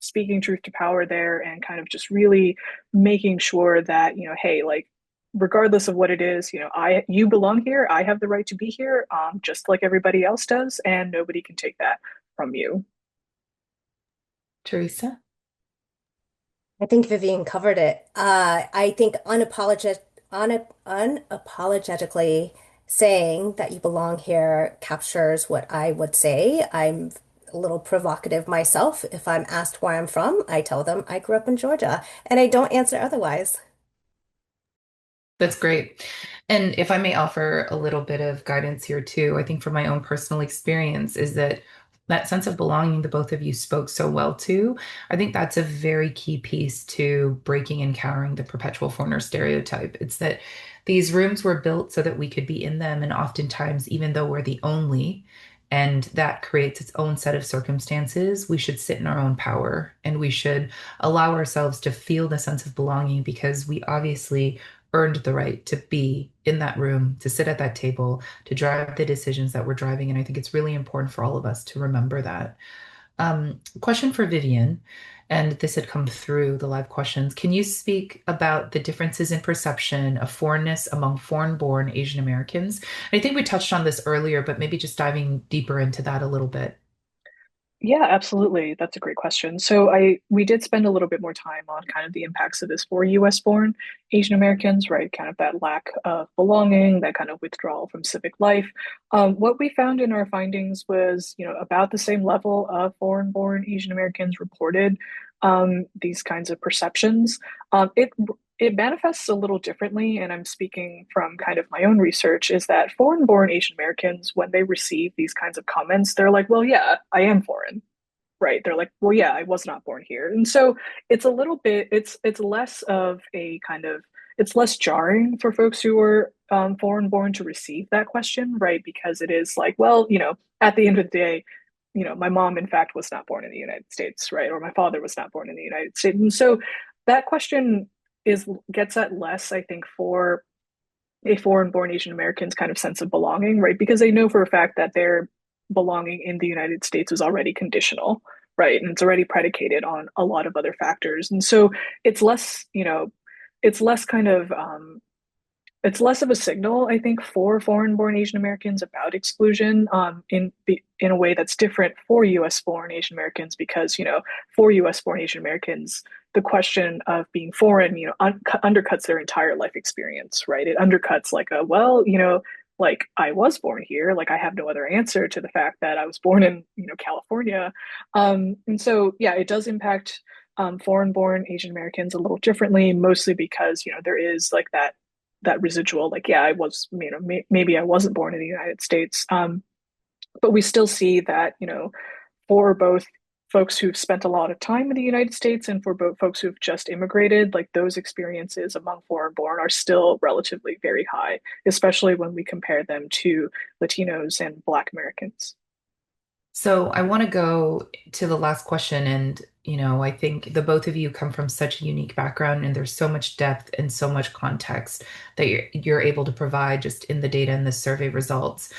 speaking truth to power there and kind of just really making sure that, hey, like regardless of what it is, you belong here. I have the right to be here, just like everybody else does, and nobody can take that from you. Teresa? I think Vivian covered it. I think unapologetically saying that you belong here captures what I would say. I'm a little provocative myself. If I'm asked where I'm from, I tell them I grew up in Georgia, and I don't answer otherwise. That's great. And if I may offer a little bit of guidance here too, I think from my own personal experience is that that sense of belonging the both of you spoke so well to, I think that's a very key piece to breaking and countering the perpetual foreigner stereotype. It's that these rooms were built so that we could be in them, and oftentimes, even though we're the only, and that creates its own set of circumstances, we should sit in our own power and we should allow ourselves to feel the sense of belonging because we obviously earned the right to be in that room, to sit at that table, to drive the decisions that we're driving. And I think it's really important for all of us to remember that. Question for Vivien, and this had come through the live questions. Can you speak about the differences in perception of foreignness among foreign-born Asian Americans? I think we touched on this earlier, but maybe just diving deeper into that a little bit. Yeah, absolutely. That's a great question. So we did spend a little bit more time on kind of the impacts of this for US born Asian Americans, right? Kind of that lack of belonging, that kind of withdrawal from civic life. What we found in our findings was, about the same level of foreign born Asian Americans reported these kinds of perceptions. It manifests a little differently, and I'm speaking from kind of my own research, is that foreign born Asian Americans, when they receive these kinds of comments, they're like, well, yeah, I am foreign, right? They're like, well, yeah, I was not born here. And so it's a little bit, it's less of a kind of, it's less jarring for folks who are foreign born to receive that question, right? Because it is like, well, at the end of the day, my mom, in fact, was not born in the United States, right? Or my father was not born in the United States. And so that question is gets at less, I think, for a foreign born Asian American's kind of sense of belonging, right? Because they know for a fact that their belonging in the United States is already conditional, right? And it's already predicated on a lot of other factors. And so it's less, it's less kind of it's less of a signal, I think, for foreign-born Asian Americans about exclusion in a way that's different for U.S.-born Asian Americans because for U.S.-born Asian Americans, the question of being foreign, undercuts their entire life experience, right? It undercuts like like I was born here, like I have no other answer to the fact that I was born in California, and so yeah, it does impact foreign-born Asian Americans a little differently, mostly because there is like that residual, like, yeah, I was, maybe I wasn't born in the United States. But we still see that, for both folks who've spent a lot of time in the United States and for both folks who've just immigrated, like those experiences among foreign born are still relatively very high, especially when we compare them to Latinos and Black Americans. So I want to go to the last question. And, I think the both of you come from such a unique background, and there's so much depth and so much context that you're able to provide just in the data and the survey results.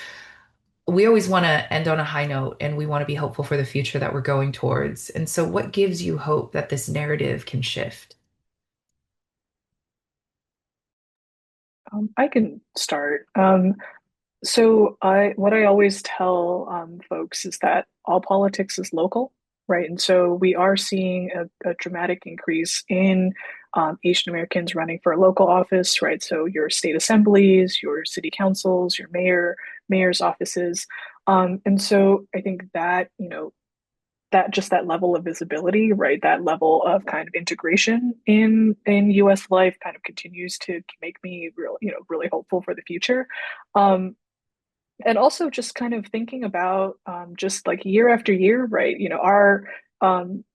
We always want to end on a high note, and we want to be hopeful for the future that we're going towards. And so, what gives you hope that this narrative can shift? I can start. So what I always tell folks is that all politics is local, right? And so we are seeing a dramatic increase in Asian Americans running for a local office, right? So your state assemblies, your city councils, your mayor's offices, and so I think that that just that level of visibility, right? That level of kind of integration in U.S. life kind of continues to make me really hopeful for the future. Um, and also just kind of thinking about just like year after year, right? Um,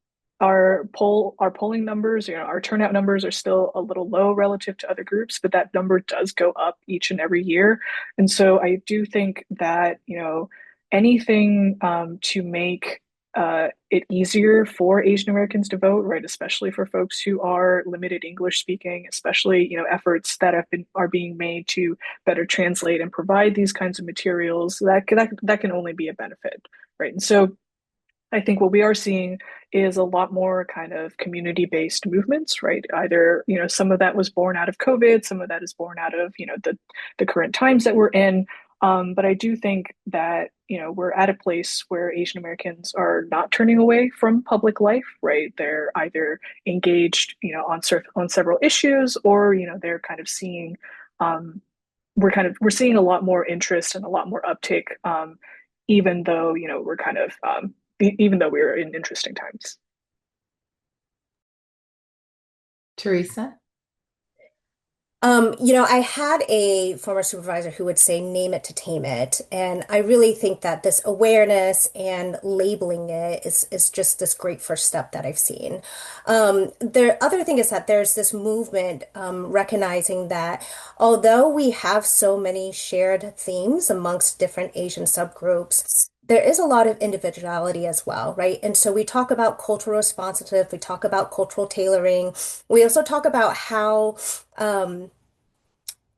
our polling numbers, our turnout numbers are still a little low relative to other groups, but that number does go up each and every year. And so I do think that anything to make it easier for Asian Americans to vote, right? Especially for folks who are limited English speaking, especially efforts that are being made to better translate and provide these kinds of materials that can only be a benefit, right? And so I think what we are seeing is a lot more kind of community-based movements, right? Either, some of that was born out of COVID, some of that is born out of, the current times that we're in. But I do think that, we're at a place where Asian Americans are not turning away from public life, right? They're either engaged, on several issues, or, they're kind of seeing, we're seeing a lot more interest and a lot more uptick, even though, we're kind of, even though we're in interesting times. Teresa? I had a former supervisor who would say, name it to tame it. And I really think that this awareness and labeling it is just this great first step that I've seen. The other thing is that there's this movement recognizing that although we have so many shared themes amongst different Asian subgroups, there is a lot of individuality as well, right? And so we talk about cultural responsive, we talk about cultural tailoring. We also talk about how um,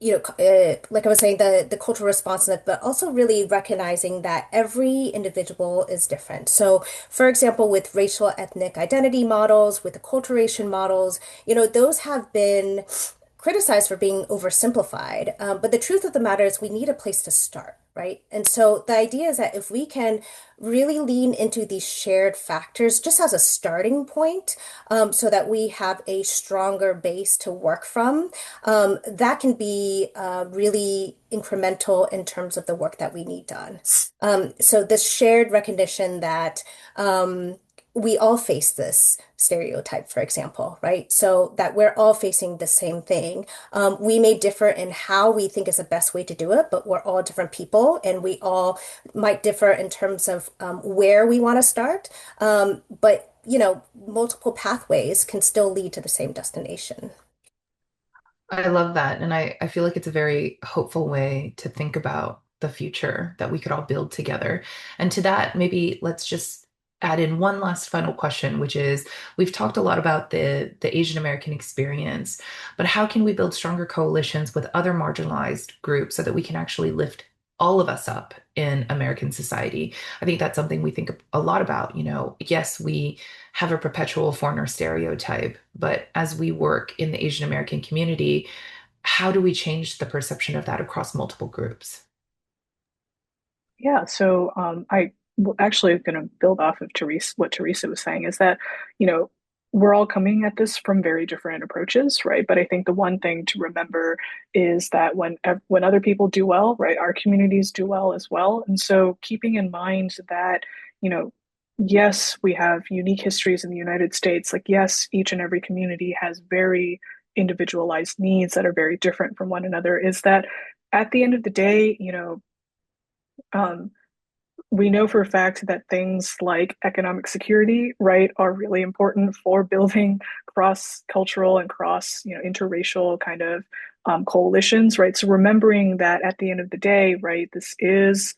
like I was saying, the cultural responsiveness, but also really recognizing that every individual is different. So, for example, with racial ethnic identity models, with acculturation models, those have been criticized for being oversimplified. But the truth of the matter is we need a place to start, right? And so the idea is that if we can really lean into these shared factors just as a starting point, so that we have a stronger base to work from, that can be really incremental in terms of the work that we need done. So this shared recognition that we all face this stereotype, for example, right? So that we're all facing the same thing. We may differ in how we think is the best way to do it, but we're all different people and we all might differ in terms of where we want to start. But, multiple pathways can still lead to the same destination. I love that. And I feel like it's a very hopeful way to think about the future that we could all build together. And to that, maybe let's just add in one last final question, which is we've talked a lot about the Asian American experience, but how can we build stronger coalitions with other marginalized groups so that we can actually lift all of us up in American society. I think that's something we think a lot about. Yes, we have a perpetual foreigner stereotype, but as we work in the Asian American community, how do we change the perception of that across multiple groups? Yeah, so actually going to build off of what Teresa was saying is that, you know, we're all coming at this from very different approaches, right? But I think the one thing to remember is that when other people do well, right, our communities do well as well. And so keeping in mind that, you know, yes, we have unique histories in the United States. Like, yes, each and every community has very individualized needs that are very different from one another. Is that at the end of the day, um, we know for a fact that things like economic security, right, are really important for building cross-cultural and interracial kind of coalitions, right? So remembering that at the end of the day, right, this is,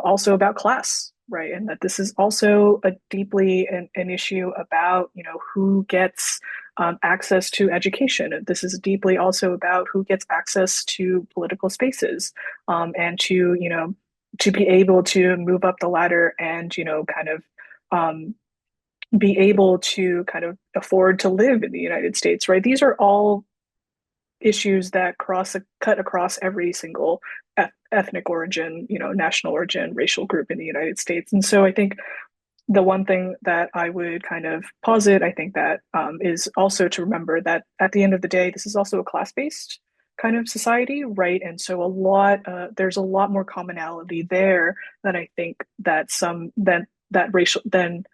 also about class, right, and that this is also a deeply an issue about, who gets access to education. This is deeply also about who gets access to political spaces, and to be able to move up the ladder and kind of be able to kind of afford to live in the United States, right? These are all issues that cut across every single ethnic origin, national origin, racial group in the United States. And so I think the one thing that I would kind of posit, I think that is also to remember that at the end of the day, this is also a class-based kind of society, right? And so there's a lot more commonality there than I think that some that racial than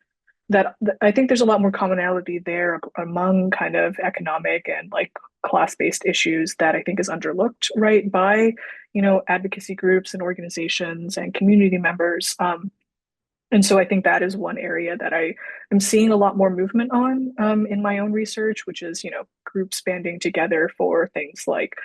that I think there's a lot more commonality there among kind of economic and like class-based issues that I think is underlooked, right, by advocacy groups and organizations and community members. And so I think that is one area that I am seeing a lot more movement on in my own research, which is, groups banding together for things like,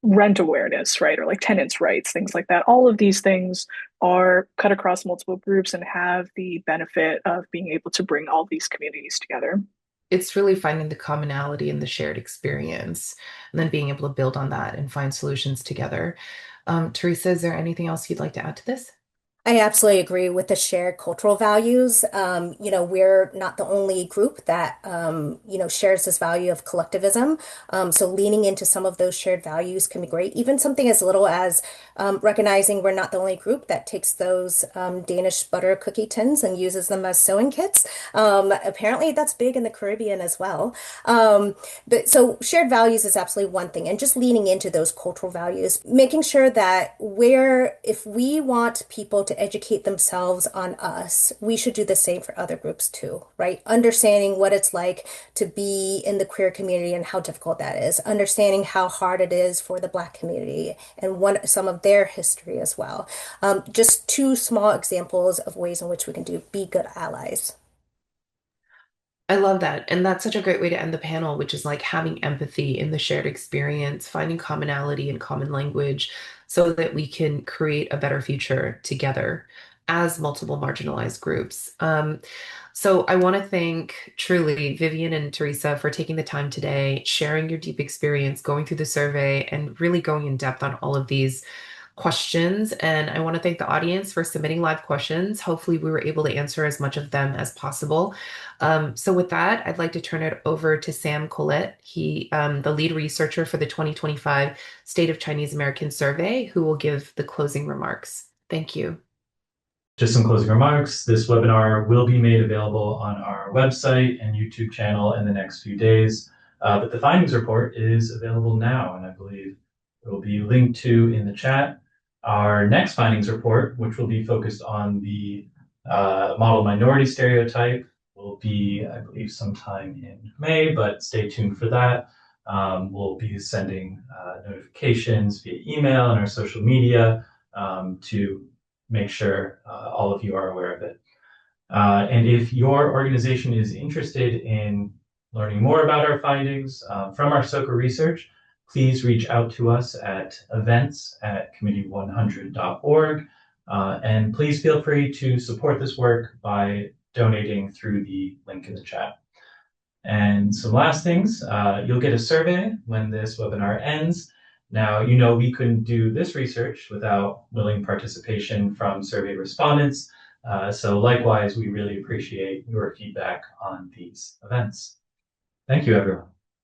rent awareness, right? Or like tenants' rights, things like that. All of these things are cut across multiple groups and have the benefit of being able to bring all these communities together. It's really finding the commonality in the shared experience and then being able to build on that and find solutions together. Teresa, is there anything else you'd like to add to this? I absolutely agree with the shared cultural values. We're not the only group that, shares this value of collectivism. So leaning into some of those shared values can be great. Even something as little as recognizing we're not the only group that takes those Danish butter cookie tins and uses them as sewing kits. Apparently, that's big in the Caribbean as well. But so shared values is absolutely one thing, and just leaning into those cultural values, making sure that if we want people to educate themselves on us, we should do the same for other groups too, right? Understanding what it's like to be in the queer community and how difficult that is, understanding how hard it is for the Black community and some of their history as well. Just two small examples of ways in which we can be good allies. I love that. And that's such a great way to end the panel, which is like having empathy in the shared experience, finding commonality and common language so that we can create a better future together as multiple marginalized groups. So I want to thank truly Vivien and Teresa for taking the time today, sharing your deep experience, going through the survey, and really going in depth on all of these questions. And I want to thank the audience for submitting live questions. Hopefully, we were able to answer as much of them as possible. So with that, I'd like to turn it over to Sam Collette, the lead researcher for the 2025 State of Chinese American Survey, who will give the closing remarks. Thank you. Just some closing remarks. This webinar will be made available on our website and YouTube channel in the next few days. But the findings report is available now, and I believe it will be linked to in the chat. Our next findings report, which will be focused on the model minority stereotype, will be, I believe, sometime in May, but stay tuned for that. We'll be sending notifications via email and our social media to make sure all of you are aware of it. And if your organization is interested in learning more about our findings from our SOCA research, please reach out to us at events@committee100.org. And please feel free to support this work by donating through the link in the chat. And some last things, you'll get a survey when this webinar ends. Now, we couldn't do this research without willing participation from survey respondents. So likewise, we really appreciate your feedback on these events. Thank you, everyone.